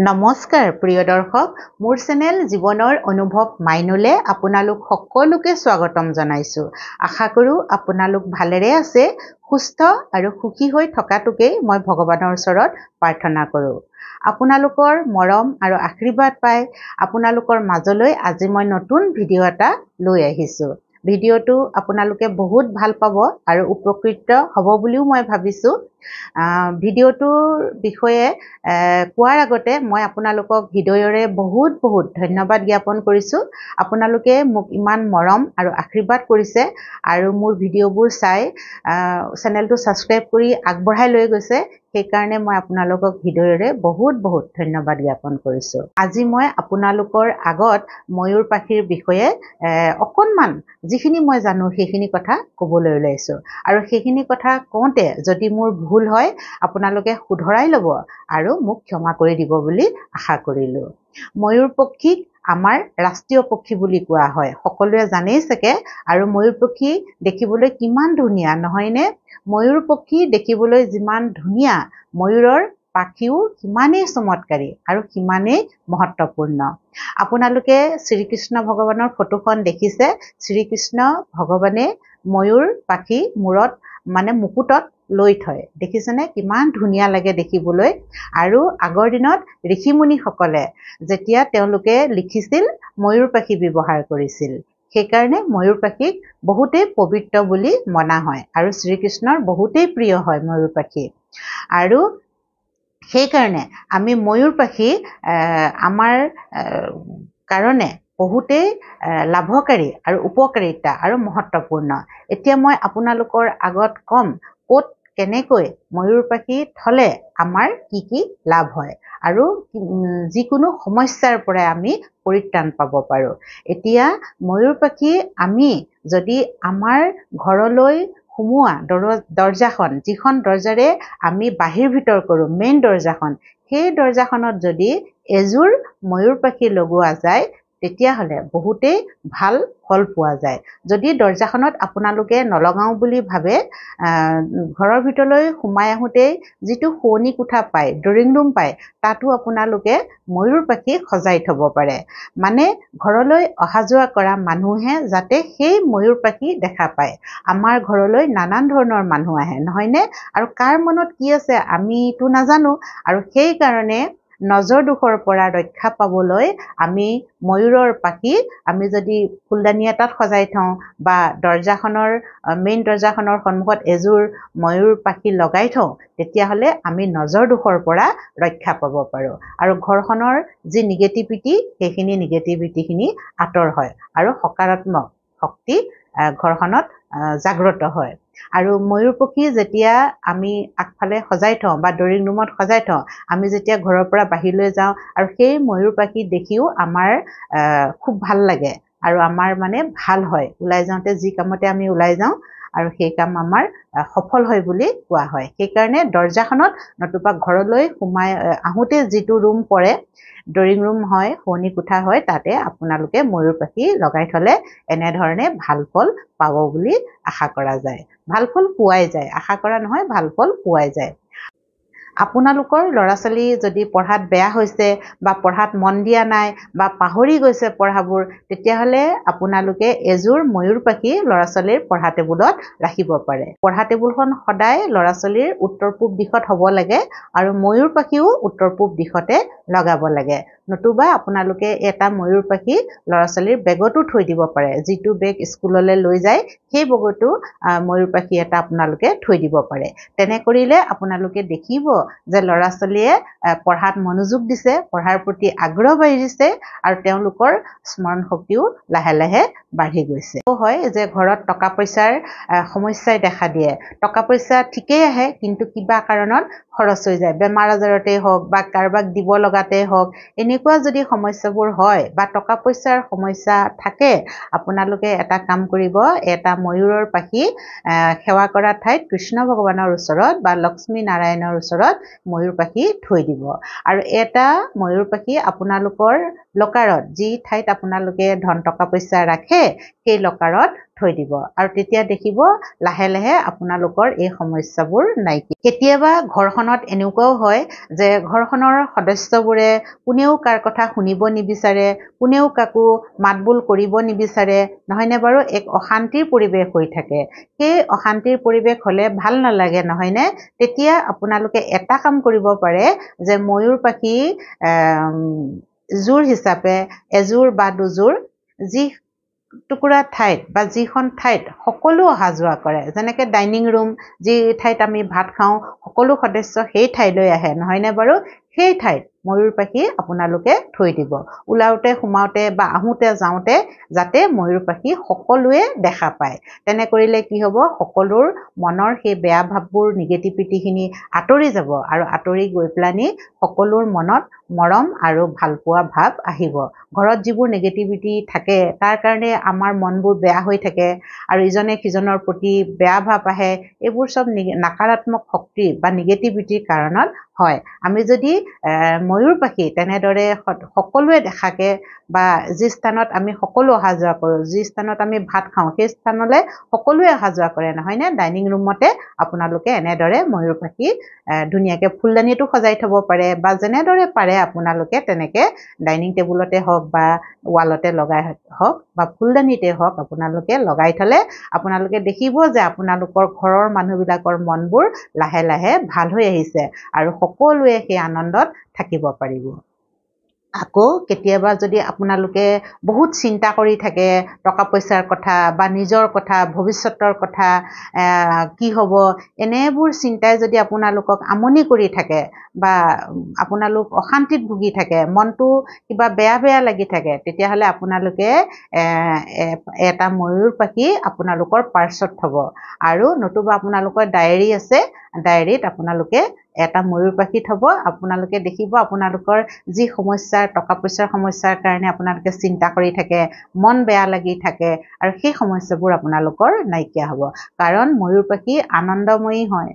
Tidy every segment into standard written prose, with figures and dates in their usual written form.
নমস্কাৰ প্ৰিয় দৰ্শক মোৰ চেনেল জীৱনৰ অনুভৱ মাইনুলে আপোনালোক সকলোকে স্বাগতম জনাইছো। আশা কৰো আপোনালোক ভালেৰে আছে, সুস্থ আৰু সুখী হৈ থকাটোকে মই ভগৱানৰ ওচৰত প্ৰাৰ্থনা কৰো। আপোনালোকৰ মৰম আৰু আশীৰ্বাদ পাই আপোনালোকৰ মাজলৈ আজি মই নতুন ভিডিঅ' এটা লৈ আহিছো। ভিডিঅ'টো আপোনালোকে বহুত ভাল পাব আৰু উপকৃত হ'ব বুলিও মই ভাবিছো। ভিডিঅ'টোৰ বিষয়ে কোৱাৰ আগতে মই আপোনালোকক হৃদয়ৰে বহুত ধন্যবাদ জ্ঞাপন কৰিছো। আপোনালোকে মোক ইমান মৰম আৰু আশীৰ্বাদ কৰিছে আৰু মোৰ ভিডিঅ'বোৰ চাই চেনেলটো ছাবস্ক্ৰাইব কৰি আগবঢ়াই লৈ গৈছে। সেইকাৰণে মই আপোনালোকক হৃদয়ৰে বহুত ধন্যবাদ জ্ঞাপন কৰিছো। আজি মই আপোনালোকৰ আগত ময়ূৰ পাখিৰ বিষয়ে অকণমান যিখিনি মই জানো সেইখিনি কথা ক'বলৈ ওলাইছো আৰু সেইখিনি কথা কওঁতে যদি মোৰ ভুল হয় আপোনালোকে শুধৰাই ল'ব আৰু মোক ক্ষমা কৰি দিব বুলি আশা কৰিলো। ময়ূৰ পক্ষীক আমাৰ ৰাষ্ট্ৰীয় পক্ষী বুলি কোৱা হয়, সকলোৱে জানেই চাগে। আৰু ময়ূৰ পক্ষী দেখিবলৈ কিমান ধুনীয়া নহয়নে? ময়ূৰ পক্ষী দেখিবলৈ যিমান ধুনীয়া, ময়ূৰৰ পাখিও সিমানেই চমৎকাৰী আৰু সিমানেই মহত্বপূৰ্ণ। আপোনালোকে শ্ৰীকৃষ্ণ ভগৱানৰ ফটোখন দেখিছে। শ্ৰীকৃষ্ণ ভগৱানে ময়ূৰ পাখি মূৰত মুকুটত লৈ থয়, দেখিছেনে? কিমান ধুনীয়া লাগে দেখিবলৈ। আৰু আগৰ দিনত ঋষিমুনিসকলে যেতিয়া তেওঁলোকে লিখিছিল ময়ূৰ পাখি ব্যৱহাৰ কৰিছিল। সেইকাৰণে ময়ূৰ পাখিক বহুতেই পবিত্ৰ বুলি মনা হয় আৰু শ্ৰীকৃষ্ণৰ বহুতেই প্ৰিয় হয় ময়ূৰ পাখি। আৰু সেইকাৰণে আমি ময়ূৰ পাখি আমাৰ কাৰণে বহুতেই লাভকাৰী আৰু উপকাৰিতা আৰু মহত্বপূৰ্ণ। এতিয়া মই আপোনালোকৰ আগত ক'ম ক'ত কেনেকৈ ময়ূৰ পাখি থলে আমাৰ কি লাভ হয় আৰু যিকোনো সমস্যাৰ পৰা আমি পৰিত্ৰাণ পাব পাৰো। এতিয়া ময়ূৰ পাখি আমি যদি আমাৰ ঘৰলৈ সোমোৱা দৰ্জাখন, যিখন দৰ্জাৰে আমি বাহিৰ ভিতৰ কৰো, মেইন দৰ্জাখন, সেই দৰ্জাখনত যদি এযোৰ ময়ূৰ পাখি লগোৱা যায় তেতিয়াহ'লে বহুতেই ভাল ফল পোৱা যায়। যদি দৰ্জাখনত আপোনালোকে নলগাওঁ বুলি ভাবে, ঘৰৰ ভিতৰলৈ সোমাই আহোঁতেই যিটো শোৱনি কোঠা পায়, ড্ৰয়িং ৰুম পায়, তাতো আপোনালোকে ময়ূৰ পাখি সজাই থব পাৰে। ঘৰলৈ অহা যোৱা কৰা মানুহে যাতে সেই ময়ূৰ পাখি দেখা পায়। আমাৰ ঘৰলৈ নানান ধৰণৰ মানুহ আহে নহয়নে? আৰু কাৰ মনত কি আছে আমিতো নাজানো। আৰু সেইকাৰণে নজৰ দোষৰ পৰা ৰক্ষা পাবলৈ আমি ময়ূৰৰ পাখি আমি যদি ফুলদানি এটাত সজাই থওঁ বা মেইন দৰ্জাখনৰ সন্মুখত এযোৰ ময়ূৰ পাখি লগাই থওঁ, তেতিয়াহ'লে আমি নজৰ দোষৰ পৰা ৰক্ষা পাব পাৰো আৰু ঘৰখনৰ যি নিগেটিভিটি সেইখিনি নিগেটিভিটিখিনি আঁতৰ হয় আৰু সকাৰাত্মক শক্তি ঘৰখনত জাগ্ৰত হয়। আৰু ময়ূৰ পক্ষী যেতিয়া আমি আগফালে সজাই থওঁ বা ড্ৰয়িং ৰুমত সজাই থওঁ, আমি যেতিয়া ঘৰৰ পৰা বাহিৰলৈ যাওঁ আৰু সেই ময়ূৰ পাখি দেখিও আমাৰ খুব ভাল লাগে আৰু আমাৰ ভাল হয়। ওলাই যাওঁতে যি কামতে আমি ওলাই যাওঁ আৰু সেই কাম আমাৰ সফল হয় বুলি কোৱা হয়। সেইকাৰণে দৰ্জাখনত নতুবা ঘৰলৈ সোমাই আহোঁতে যিটো ৰুম পৰে, ড্ৰয়িং ৰুম হয়, শোৱনি কোঠা হয়, তাতে আপোনালোকে ময়ূৰ পাখি লগাই থলে এনেধৰণে ভাল ফল পাব বুলি আশা কৰা যায়। ভাল ফল পোৱাই যায়, আশা কৰা নহয়, ভাল ফল পোৱাই যায়। আপোনালোকৰ ল'ৰা ছোৱালী যদি পঢ়াত বেয়া হৈছে বা পঢ়াত মন দিয়া নাই বা পাহৰি গৈছে পঢ়াবোৰ, তেতিয়াহ'লে আপোনালোকে এযোৰ ময়ূৰ পাখি ল'ৰা ছোৱালীৰ পঢ়া টেবুলত ৰাখিব পাৰে। পঢ়া টেবুলখন সদায় ল'ৰা ছোৱালীৰ উত্তৰ পূব দিশত হ'ব লাগে আৰু ময়ূৰ পাখিও উত্তৰ পূব দিশতে লগাব লাগে। নতুবা আপোনালোকে এটা ময়ূৰ পাখি ল'ৰা ছোৱালীৰ বেগতো থৈ দিব পাৰে। যিটো বেগ স্কুললৈ লৈ যায় সেই বেগতো ময়ূৰ পাখি এটা আপোনালোকে থৈ দিব পাৰে। তেনে কৰিলে আপোনালোকে দেখিব যে ল'ৰা ছোৱালীয়ে পঢ়াত মনোযোগ দিছে, পঢ়াৰ প্ৰতি আগ্ৰহ বাঢ়িছে আৰু তেওঁলোকৰ স্মৰণ শক্তিও লাহে লাহে বাঢ়ি গৈছে। হয় যে ঘৰত টকা পইচাৰ সমস্যাই দেখা দিয়ে। টকা পইচা ঠিকেই আহে কিন্তু কিবা কাৰণত খৰচ হৈ যায়, বেমাৰ আজাৰতেই হওক বা কাৰোবাক দিব লগাতেই হওক, এনেকুৱা যদি সমস্যাবোৰ হয় বা টকা পইচাৰ সমস্যা থাকে, আপোনালোকে এটা কাম কৰিব, এটা ময়ূৰৰ পাখি সেৱা কৰা ঠাইত কৃষ্ণ ভগৱানৰ ওচৰত বা লক্ষ্মী নাৰায়ণৰ ওচৰত ময়ূৰ পাখি থৈ দিব। আৰু এটা ময়ূৰ পাখি আপোনালোকৰ লকাৰত যি ঠাইত আপোনালোকে ধন টকা পইচা ৰাখে সেই লকাৰত থৈ দিব আৰু তেতিয়া দেখিব লাহে লাহে আপোনালোকৰ এই সমস্যাবোৰ নাইকিয়া। কেতিয়াবা ঘৰখনত এনেকুৱাও হয় যে ঘৰখনৰ সদস্যবোৰে কোনেও কাৰ কথা শুনিব নিবিচাৰে, কোনেও কাকো মাতবোল কৰিব নিবিচাৰে, নহয়নে বাৰু? এক অশান্তিৰ পৰিৱেশ হৈ থাকে। সেই অশান্তিৰ পৰিৱেশ হ'লে ভাল নালাগে, নহয়নে? তেতিয়া আপোনালোকে এটা কাম কৰিব পাৰে যে ময়ূৰ পাখি যোৰ হিচাপে এযোৰ বা দুযোৰ যি টুকুৰা ঠাইত বা যিখন ঠাইত সকলো অহা যোৱা কৰে, যেনেকৈ ডাইনিং ৰুম, যি ঠাইত আমি ভাত খাওঁ সকলো সদস্য সেই ঠাইলৈ আহে, নহয়নে বাৰু? সেই ঠাইত ময়ূৰ পাখি আপোনালোকে থৈ দিব। ওলাওঁতে সোমাওঁতে বা আহোঁতে যাওঁতে যাতে ময়ূৰ পাখি সকলোৱে দেখা পায়। তেনে কৰিলে কি হ'ব, সকলোৰ মনৰ সেই বেয়া ভাৱবোৰ, নিগেটিভিটিখিনি আঁতৰি যাব আৰু আঁতৰি গৈ পেলানি সকলোৰ মনত মৰম আৰু ভালপোৱা ভাৱ আহিব। ঘৰত যিবোৰ নিগেটিভিটি থাকে তাৰ কাৰণে আমাৰ মনবোৰ বেয়া হৈ থাকে আৰু ইজনে সিজনৰ প্ৰতি বেয়া ভাৱ আহে। এইবোৰ চব নকাৰাত্মক শক্তি বা নিগেটিভিটিৰ কাৰণত হয়। আমি যদি ময়ূৰ পাখি তেনেদৰে সকলোৱে দেখাকে বা যি স্থানত আমি সকলো অহা যোৱা কৰোঁ, যি স্থানত আমি ভাত খাওঁ সেই স্থানলৈ সকলোৱে অহা যোৱা কৰে, নহয়নে? ডাইনিং ৰুমতে আপোনালোকে এনেদৰে ময়ূৰ পাখি ধুনীয়াকৈ ফুলদানিটো সজাই থ'ব পাৰে বা যেনেদৰে পাৰে আপোনালোকে তেনেকৈ ডাইনিং টেবুলতে হওক বা ৱালতে লগাই হওক বা ফুলদানিতে হওক আপোনালোকে লগাই থ'লে আপোনালোকে দেখিব যে আপোনালোকৰ ঘৰৰ মানুহবিলাকৰ মনবোৰ লাহে লাহে ভাল হৈ আহিছে আৰু সকলোৱে সেই আনন্দত থাকিব পাৰিব। আকৌ কেতিয়াবা যদি আপোনালোকে বহুত চিন্তা কৰি থাকে টকা পইচাৰ কথা বা নিজৰ কথা, ভৱিষ্যতৰ কথা, কি হ'ব, এনেবোৰ চিন্তাই যদি আপোনালোকক আমনি কৰি থাকে বা আপোনালোক অশান্তিত ভুগি থাকে, মনটো কিবা বেয়া বেয়া লাগি থাকে, তেতিয়াহ'লে আপোনালোকে এটা ময়ূৰ পাখি আপোনালোকৰ পাৰ্চত থ'ব আৰু নতুবা আপোনালোকৰ ডায়েৰী আছে, ডায়েৰীত আপোনালোকে এটা ময়ূৰ পাখি থ'ব। আপোনালোকে দেখিব আপোনালোকৰ যি সমস্যাৰ, টকা পইচাৰ সমস্যাৰ কাৰণে আপোনালোকে চিন্তা কৰি থাকে, মন বেয়া লাগি থাকে আৰু সেই সমস্যাবোৰ আপোনালোকৰ নাইকিয়া হ'ব। কাৰণ ময়ূৰ পাখি আনন্দময়ী হয়,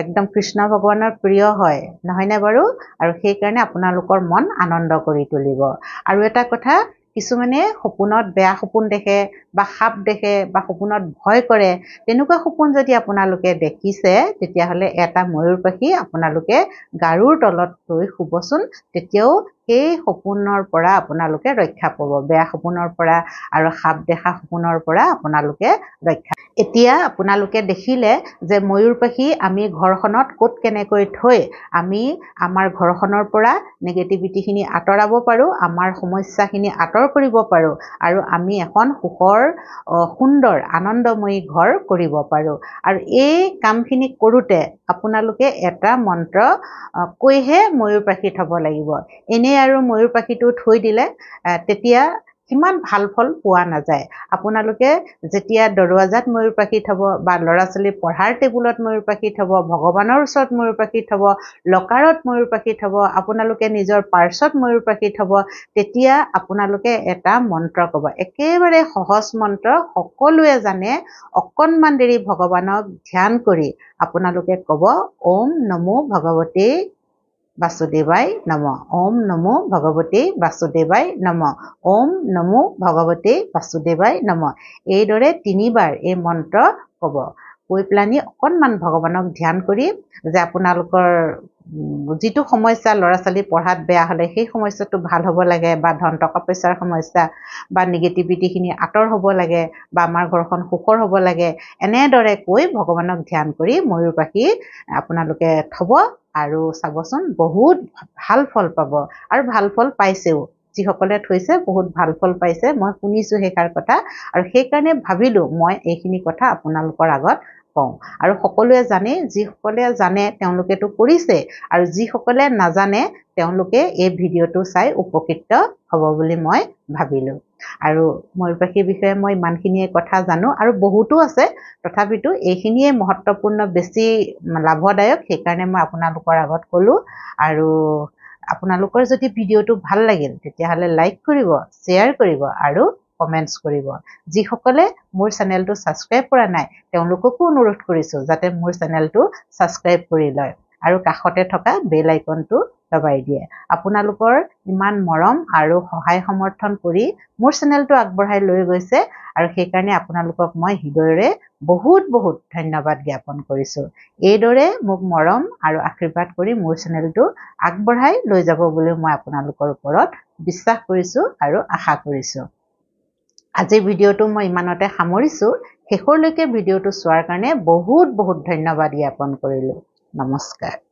একদম কৃষ্ণ ভগৱানৰ প্ৰিয় হয়, নহয়নে বাৰু? আৰু সেইকাৰণে আপোনালোকৰ মন আনন্দ কৰি তুলিব। আৰু এটা কথা, কিছুমানে সপোনত বেয়া সপোন দেখে বা সাপ দেখে বা সপোনত ভয় কৰে, তেনেকুৱা সপোন যদি আপোনালোকে দেখিছে তেতিয়াহ'লে এটা ময়ূৰ পাখি আপোনালোকে গাৰুৰ তলত থৈ শুবচোন, তেতিয়াও সেই সপোনৰ পৰা আপোনালোকে ৰক্ষা পাব, বেয়া সপোনৰ পৰা আৰু সাপ দেখা সপোনৰ পৰা আপোনালোকে ৰক্ষা। এতিয়া আপোনালোকে দেখিলে যে ময়ূৰ পাখি আমি ঘৰখনত ক'ত কেনেকৈ থৈ আমি আমাৰ ঘৰখনৰ পৰা নিগেটিভিটিখিনি আঁতৰাব পাৰোঁ, আমাৰ সমস্যাখিনি আঁতৰ কৰিব পাৰোঁ আৰু আমি এখন সুখৰ সুন্দৰ আনন্দময়ী ঘৰ কৰিব পাৰোঁ। আৰু এই কামখিনি কৰোঁতে আপোনালোকে এটা মন্ত্ৰ কৈহে ময়ূৰ পাখি থ'ব লাগিব। এনেই আৰু ময়ূৰ পাখিটো থৈ দিলে তেতিয়া সিমান ভাল ফল পোৱা নাযায়। আপোনালোকে যেতিয়া দৰৱাজাত ময়ূৰ পাখি থ'ব বা ল'ৰা ছোৱালী পঢ়াৰ টেবুলত ময়ূৰ পাখি থ'ব, ভগৱানৰ ওচৰত ময়ূৰ পাখি থ'ব, লকাৰত ময়ূৰ পাখি থ'ব, আপোনালোকে নিজৰ পাৰ্চত ময়ূৰ পাখি থ'ব, তেতিয়া আপোনালোকে এটা মন্ত্ৰ ক'ব, একেবাৰে সহজ মন্ত্ৰ, সকলোৱে জানে। অকণমান দেৰি ভগৱানক ধ্যান কৰি আপোনালোকে ক'ব, ওম নমো ভগৱতে বাসুদেৱাই নমঃ, ওম নমো ভগৱতে বাসুদেৱাই নমঃ, ওম নমো ভগৱতে বাসুদেৱাই নমঃ। এইদৰে 3 বাৰ এই মন্ত্ৰ ক'ব। কৈ পেলানি অকণমান ভগৱানক ধ্যান কৰি যে আপোনালোকৰ যিটো সমস্যা, ল'ৰা ছোৱালী পঢ়াত বেয়া হ'লে সেই সমস্যাটো ভাল হ'ব লাগে বা ধন টকা পইচাৰ সমস্যা বা নিগেটিভিটিখিনি আঁতৰ হ'ব লাগে বা আমাৰ ঘৰখন সুখৰ হ'ব লাগে, এনেদৰে কৈ ভগৱানক ধ্যান কৰি ময়ূৰ পাখি আপোনালোকে থ'ব আৰু চাবচোন বহুত ভাল ফল পাব আৰু ভাল ফল পাইছেও। যিসকলে থৈছে বহুত ভাল ফল পাইছে, মই শুনিছোঁ সেইষাৰ কথা আৰু সেইকাৰণে ভাবিলোঁ মই এইখিনি কথা আপোনালোকৰ আগত কওঁ। আৰু সকলোৱে জানে, যিসকলে জানে তেওঁলোকেতো কৰিছে আৰু যিসকলে নাজানে তেওঁলোকে এই ভিডিঅ'টো চাই উপকৃত হ'ব বুলি মই ভাবিলোঁ। আৰু ময়ূৰ পাখিৰ বিষয়ে মই ইমানখিনিয়ে কথা জানো আৰু বহুতো আছে, তথাপিতো এইখিনিয়ে মহত্বপূৰ্ণ, বেছি লাভদায়ক, সেইকাৰণে মই আপোনালোকৰ আগত ক'লোঁ। আৰু আপোনালোকৰ যদি ভিডিঅ'টো ভাল লাগিল তেতিয়াহ'লে লাইক কৰিব, শ্বেয়াৰ কৰিব আৰু কমেণ্টছ কৰিব। যিসকলে মোৰ চেনেলটো ছাবস্ক্ৰাইব কৰা নাই তেওঁলোককো অনুৰোধ কৰিছোঁ যাতে মোৰ চেনেলটো ছাবস্ক্ৰাইব কৰি লয় আৰু কাষতে থকা বেল আইকনটো দবাই দিয়ে আপোনালোকৰ ইমান মৰম আৰু সহায় সমৰ্থন কৰি মোৰ চেনেলটো আগবঢ়াই লৈ গৈছে আৰু সেই কাৰণে আপোনালোকক মই হৃদয়ৰে বহুত বহুত ধন্যবাদ জ্ঞাপন কৰিছো এইদৰে মোক মৰম আৰু আশীৰ্বাদ কৰি মোৰ চেনেলটো আগবঢ়াই লৈ যাব বুলি মই আপোনালোকৰ ওপৰত বিশ্বাস কৰিছো আৰু আশা কৰিছো আজি ভিডিঅ'টো মই ইমানতে সামৰিছো শেষলৈকে ভিডিঅ'টো চোৱাৰ কাৰণে বহুত বহুত ধন্যবাদ জ্ঞাপন কৰিলো নমস্কাৰ